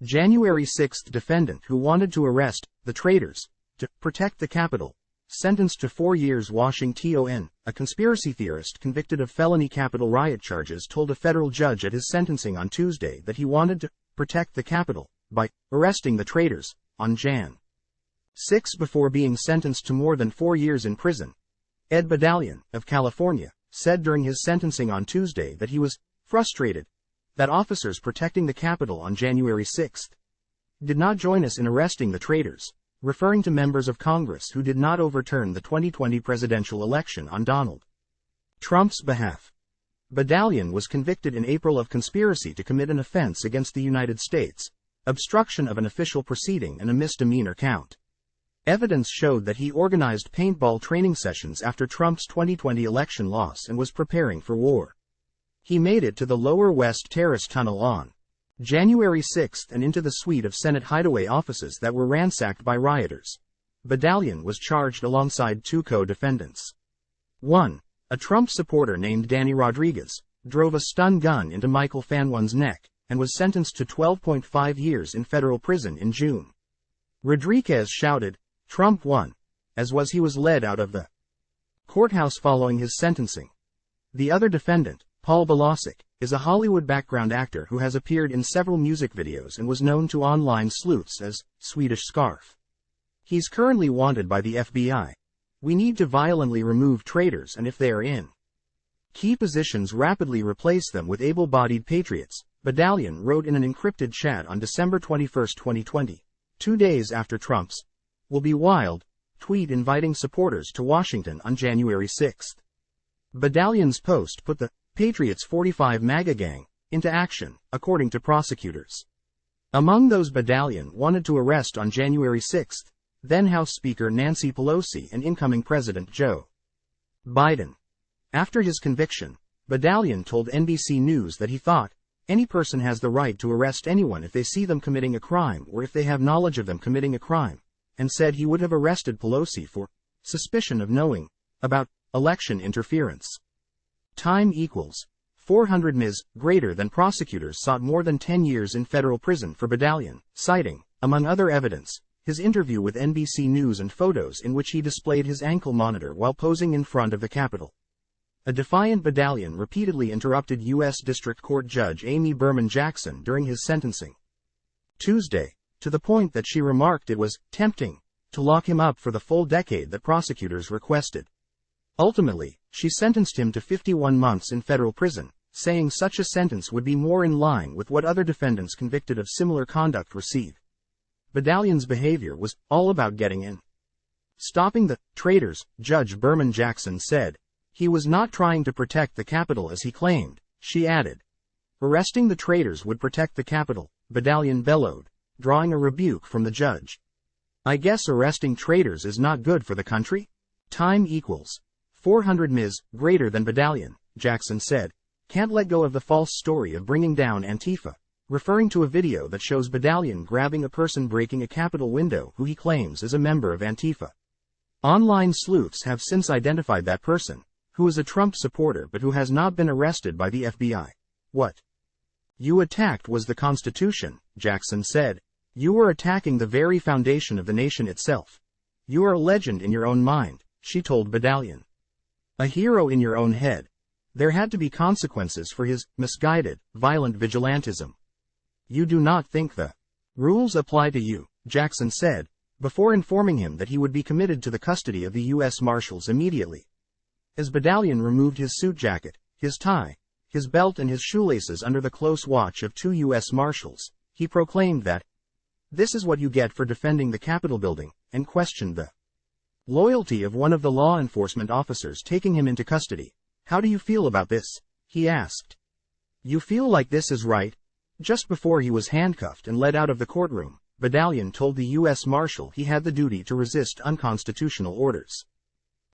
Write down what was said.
January 6 defendant who wanted to arrest the traitors to protect the Capitol, sentenced to 4 years Washington. A conspiracy theorist convicted of felony Capitol riot charges told a federal judge at his sentencing on Tuesday that he wanted to protect the Capitol by arresting the traitors on Jan. 6 before being sentenced to more than 4 years in prison. Ed Badalian, of California, said during his sentencing on Tuesday that he was frustrated that officers protecting the Capitol on January 6 did not join us in arresting the traitors, referring to members of Congress who did not overturn the 2020 presidential election on Donald Trump's behalf. Badalian was convicted in April of conspiracy to commit an offense against the United States, obstruction of an official proceeding and a misdemeanor count. Evidence showed that he organized paintball training sessions after Trump's 2020 election loss and was preparing for war. He made it to the Lower West Terrace tunnel on January 6 and into the suite of Senate hideaway offices that were ransacked by rioters. Badalian was charged alongside 2 co-defendants. 1. A Trump supporter named Danny Rodriguez drove a stun gun into Michael Fanwon's neck and was sentenced to 12.5 years in federal prison in June. Rodriguez shouted, "Trump won," as he was led out of the courthouse following his sentencing. The other defendant, Paul Balasic, is a Hollywood background actor who has appeared in several music videos and was known to online sleuths as Swedish Scarf. He's currently wanted by the FBI. "We need to violently remove traitors, and if they are in key positions, rapidly replace them with able-bodied patriots," Badalian wrote in an encrypted chat on December 21, 2020, 2 days after Trump's "will be wild" tweet inviting supporters to Washington on January 6. Badalian's post put the Patriots 45 MAGA gang into action, according to prosecutors. Among those Badalian wanted to arrest on January 6, then House Speaker Nancy Pelosi and incoming President Joe Biden. After his conviction, Badalian told NBC News that he thought, "Any person has the right to arrest anyone if they see them committing a crime or if they have knowledge of them committing a crime," and said he would have arrested Pelosi for suspicion of knowing about election interference. Time equals 400 ms. greater than prosecutors sought more than 10 years in federal prison for Badalian, citing, among other evidence, his interview with NBC News and photos in which he displayed his ankle monitor while posing in front of the Capitol. A defiant Badalian repeatedly interrupted U.S. District Court Judge Amy Berman Jackson during his sentencing Tuesday, to the point that she remarked it was tempting to lock him up for the full decade that prosecutors requested. Ultimately, she sentenced him to 51 months in federal prison, saying such a sentence would be more in line with what other defendants convicted of similar conduct receive. Badalian's behavior was all about getting in. Stopping the traitors, Judge Berman Jackson said. He was not trying to protect the Capitol as he claimed, she added. Arresting the traitors would protect the Capitol, Badalian bellowed, drawing a rebuke from the judge. "I guess arresting traitors is not good for the country?" Time equals 400 ms. greater than Badalian, Jackson said, "Can't let go of the false story of bringing down Antifa," referring to a video that shows Badalian grabbing a person breaking a Capitol window who he claims is a member of Antifa. Online sleuths have since identified that person, who is a Trump supporter but who has not been arrested by the FBI. "What you attacked was the Constitution," Jackson said. "You were attacking the very foundation of the nation itself. You are a legend in your own mind," she told Badalian. "A hero in your own head. There had to be consequences for his misguided, violent vigilantism. You do not think the rules apply to you," Jackson said, before informing him that he would be committed to the custody of the U.S. Marshals immediately. As Badalian removed his suit jacket, his tie, his belt and his shoelaces under the close watch of 2 U.S. Marshals, he proclaimed that, "This is what you get for defending the Capitol building," and questioned the loyalty of one of the law enforcement officers taking him into custody. "How do you feel about this?" he asked. "You feel like this is right?" Just before he was handcuffed and led out of the courtroom, Badalian told the U.S. Marshal he had the duty to resist unconstitutional orders.